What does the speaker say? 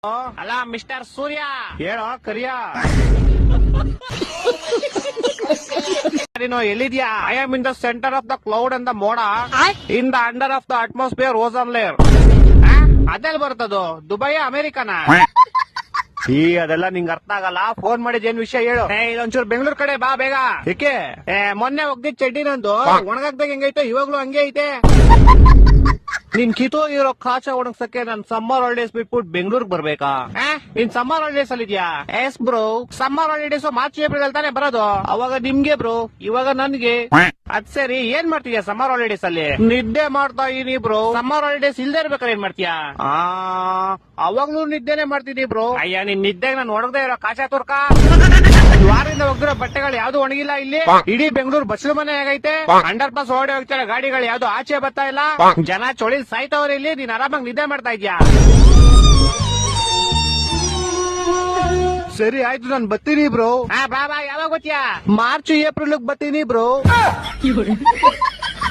ಅಲ್ಲ ಮಿಸ್ಟರ್ ಸೂರ್ಯ ಹೇಳೋ ಕರಿಯ ನೀನು ಎಲ್ಲಿದ್ಯಾ? I am in the centre of the cloud and the ಮೋಡ in the under of the atmosphere ozone layer. ಅದೆಲ್ಲ ಬರ್ತದು ದುಬೈ ಅಮೆರಿಕನ? ಅದೆಲ್ಲ ನಿಂಗೆ ಅರ್ಥ ಆಗಲ್ಲ. ಫೋನ್ ಮಾಡಿದ್ ಏನ್ ವಿಷಯ ಹೇಳು. ಇಲ್ಲೊಂಚೂರು ಬೆಂಗಳೂರು ಕಡೆ ಬಾ ಬೇಗ. ಏಕೆ? ಮೊನ್ನೆ ಹೋಗ್ದಿದ್ ಚಡ್ಡಿ ನಂದು ಒಣಗಾಕ್ದಾಗ ಹೆಂಗೈತೆ ಇವಾಗ್ಲೂ ಹಂಗೆ ಐತೆ. ನಿನ್ ಕಿತೋ ಇರೋ ಕಾಚ ಒಣಗ್ಸಕ್ಕೆ ನನ್ ಸಮ್ಮರ್ ಹಾಲಿಡೇಸ್ ಬಿಟ್ಬಿಟ್ಟು ಬೆಂಗಳೂರಿಗೆ ಬರ್ಬೇಕಾ? ನೀನ್ ಸಮ್ಮರ್ ಹಾಲಿಡೇಸ್ ಅಲ್ಲಿ ಇದೆಯಾ? S bro, summer holidays March April ಅಲ್ಲಿ ತಾನೆ ಬರೋದು. ಅವಾಗ ನಿಮ್ಗೆ ಬ್ರೋ, ಇವಾಗ ನನ್ಗೆ. ಅದ್ ಸರಿ, ಏನ್ ಮಾಡ್ತೀಯಾ ಸಮ್ಮರ್ ಹಾಲಿಡೇಸ್ ಅಲ್ಲಿ? ನಿದ್ದೆ ಮಾಡ್ತಾ ಇದೀನಿ ಬ್ರೋ. ಸಮ್ಮರ್ ಹಾಲಿಡೇಸ್ ಇಲ್ದೇ ಇರ್ಬೇಕಾದ್ರೆ ಏನ್ ಮಾಡ್ತೀಯಾ? ಅವಾಗ್ಲೂ ನಿದ್ದೆನೆ ಮಾಡ್ತೀನಿ ಬ್ರೋ. ಅಯ್ಯ, ನಿನ್ ನಿದ್ದೆಗೆ ನಾನು ಒಣಗದೆ ಇರೋ ಕಾಚ ತುರ್ಕ. ವಾರದಿಂದ ಹೋಗ್ದಿರೋ ಬಟ್ಟೆಗಳು ಯಾವ್ದು ಒಣಗಿಲ್ಲ ಇಲ್ಲಿ. ಇಡೀ ಬೆಂಗಳೂರು ಬಸ್ಲು ಮನೆ ಆಗೈತೆ. ಅಂಡರ್ ಪಾಸ್ ಓಡಿ ಹೋಗ್ತಾರೆ ಗಾಡಿಗಳು, ಯಾವ್ದು ಆಚೆ ಬರ್ತಾ ಇಲ್ಲ. ಜನ ಚೊಳಿ ಸಾಯ್ತವ್ರೆ ಇಲ್ಲಿ. ನೀನ್ ಆರಾಮಾಗಿ ನಿದ್ದೆ ಮಾಡ್ತಾ ಇದ್ಯಾ? ಸರಿ ಆಯ್ತು, ನಾನು ಬರ್ತೀನಿ ಬ್ರೋ. ಬಾ ಯಾವಾಗ ಗೊತ್ತೀಯಾ? ಮಾರ್ಚ್ ಏಪ್ರಿಲ್ ಬರ್ತೀನಿ ಬ್ರೋ.